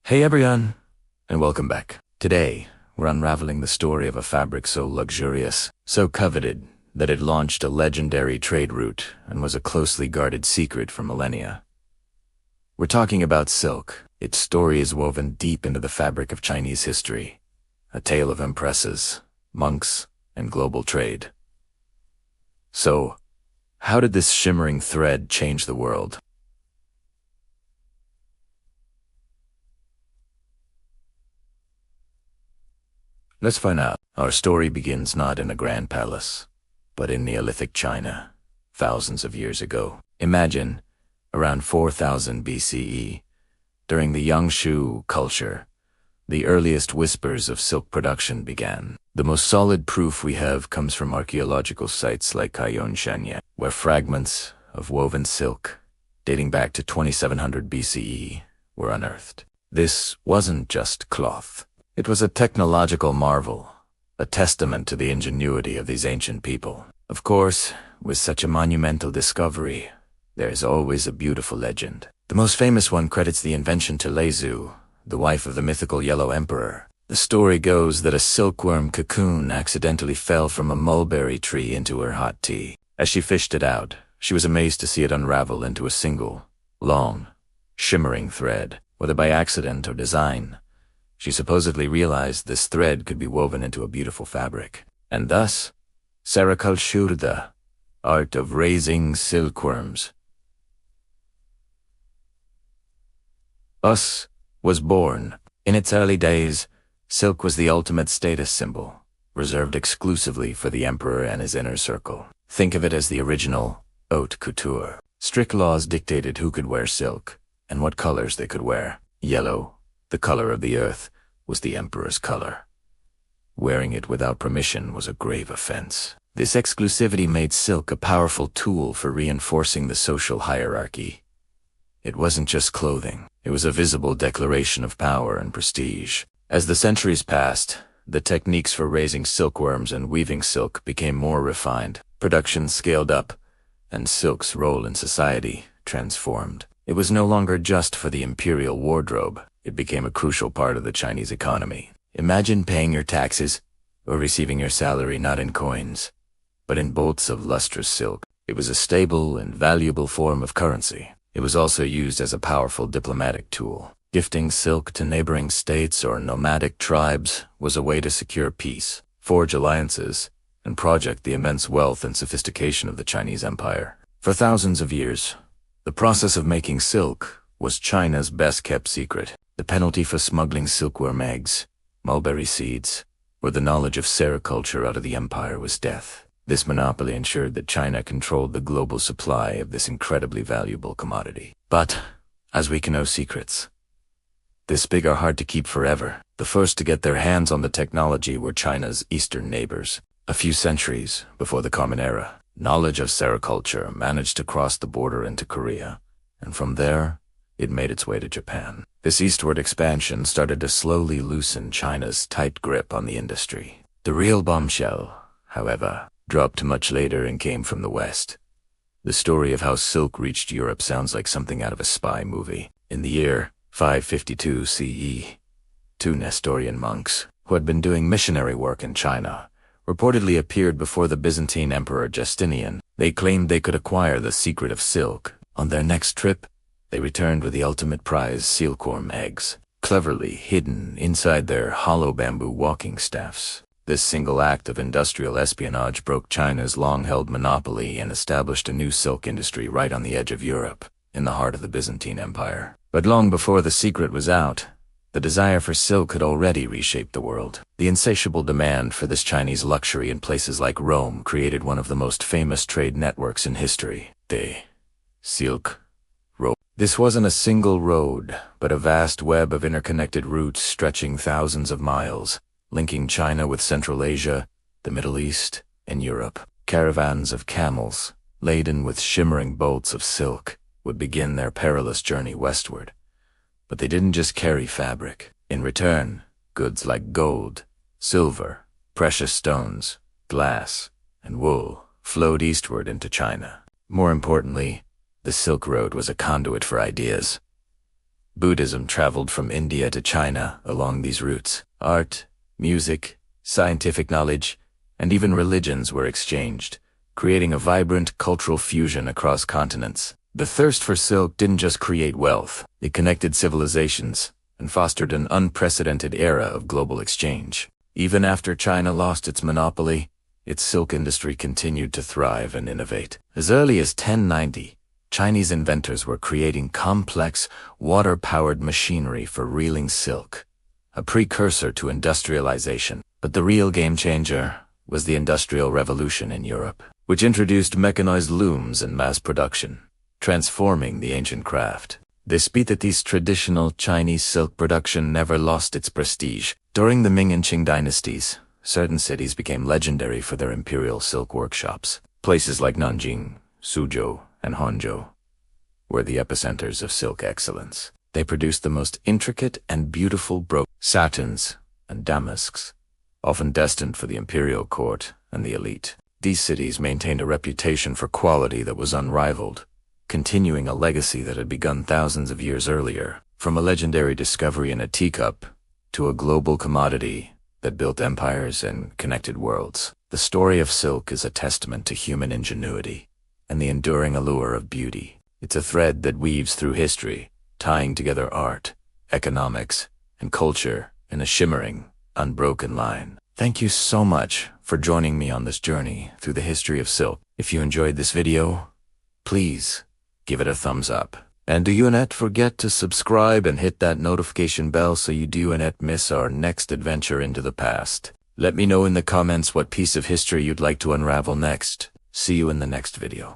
Hey everyone, and welcome back. Today, we're unraveling the story of a fabric so luxurious, so coveted, that it launched a legendary trade route and was a closely guarded secret for millennia. We're talking about silk. Its story is woven deep into the fabric of Chinese history, a tale of empresses, monks, and global trade. So, how did this shimmering thread change the world? Let's find out. Our story begins not in a grand palace, but in Neolithic China, thousands of years ago. Imagine, around 4000 BCE, during the Yangshao culture, the earliest whispers of silk production began. The most solid proof we have comes from archaeological sites like Qianshanyang, where fragments of woven silk, dating back to 2700 BCE, were unearthed. This wasn't just cloth. It was a technological marvel, a testament to the ingenuity of these ancient people. Of course, with such a monumental discovery, there is always a beautiful legend. The most famous one credits the invention to Lei, the wife of the mythical Yellow Emperor. The story goes that a silkworm cocoon accidentally fell from a mulberry tree into her hot tea. As she fished it out, she was amazed to see it unravel into a single, long, shimmering thread. Whether by accident or design, she supposedly realized this thread could be woven into a beautiful fabric. And thus, sericulture, the art of raising silkworms, was born. In its early days, silk was the ultimate status symbol, reserved exclusively for the emperor and his inner circle. Think of it as the original haute couture. Strict laws dictated who could wear silk and what colors they could wear. Yellow, the color of the earth, was the emperor's color. Wearing it without permission was a grave offense. This exclusivity made silk a powerful tool for reinforcing the social hierarchy. It wasn't just clothing. It was a visible declaration of power and prestige. As the centuries passed, the techniques for raising silkworms and weaving silk became more refined. Production scaled up, and silk's role in society transformed. It was no longer just for the imperial wardrobe. It became a crucial part of the Chinese economy. Imagine paying your taxes or receiving your salary not in coins, but in bolts of lustrous silk. It was a stable and valuable form of currency. It was also used as a powerful diplomatic tool. Gifting silk to neighboring states or nomadic tribes was a way to secure peace, forge alliances, and project the immense wealth and sophistication of the Chinese Empire. For thousands of years, the process of making silk was China's best-kept secret. The penalty for smuggling silkworm eggs, mulberry seeds, or the knowledge of sericulture out of the empire was death. This monopoly ensured that China controlled the global supply of this incredibly valuable commodity. But, as we can know secrets, this big are hard to keep forever. The first to get their hands on the technology were China's eastern neighbors. A few centuries before the Common Era, knowledge of sericulture managed to cross the border into Korea, and from there, it made its way to Japan. This eastward expansion started to slowly loosen China's tight grip on the industry. The real bombshell, however, dropped much later and came from the West. The story of how silk reached Europe sounds like something out of a spy movie. In the year 552 CE, two Nestorian monks, who had been doing missionary work in China, reportedly appeared before the Byzantine Emperor Justinian. They claimed they could acquire the secret of silk. On their next trip, they returned with the ultimate prize, silkworm eggs, cleverly hidden inside their hollow bamboo walking staffs. This single act of industrial espionage broke China's long-held monopoly and established a new silk industry right on the edge of Europe, in the heart of the Byzantine Empire. But long before the secret was out, the desire for silk had already reshaped the world. The insatiable demand for this Chinese luxury in places like Rome created one of the most famous trade networks in history, the Silk Road. This wasn't a single road, but a vast web of interconnected routes stretching thousands of miles, linking China with Central Asia, the Middle East, and Europe. Caravans of camels, laden with shimmering bolts of silk, would begin their perilous journey westward. But they didn't just carry fabric. In return, goods like gold, silver, precious stones, glass, and wool flowed eastward into China. More importantly, the Silk Road was a conduit for ideas. Buddhism traveled from India to China along these routes. Art, music, scientific knowledge, and even religions were exchanged, creating a vibrant cultural fusion across continents. The thirst for silk didn't just create wealth, it connected civilizations and fostered an unprecedented era of global exchange. Even after China lost its monopoly, its silk industry continued to thrive and innovate. As early as 1090, Chinese inventors were creating complex, water-powered machinery for reeling silk, a precursor to industrialization. But the real game-changer was the Industrial Revolution in Europe, which introduced mechanized looms and mass production, transforming the ancient craft. Despite that, this traditional Chinese silk production never lost its prestige. During the Ming and Qing dynasties, certain cities became legendary for their imperial silk workshops. Places like Nanjing, Suzhou, and Hangzhou were the epicenters of silk excellence. They produced the most intricate and beautiful satins and damasks, often destined for the imperial court and the elite. These cities maintained a reputation for quality that was unrivaled, continuing a legacy that had begun thousands of years earlier. From a legendary discovery in a teacup to a global commodity that built empires and connected worlds, the story of silk is a testament to human ingenuity and the enduring allure of beauty. It's a thread that weaves through history, tying together art, economics, and culture in a shimmering, unbroken line. Thank you so much for joining me on this journey through the history of silk. If you enjoyed this video, please give it a thumbs up. And do you not forget to subscribe and hit that notification bell so you do not miss our next adventure into the past. Let me know in the comments what piece of history you'd like to unravel next. See you in the next video.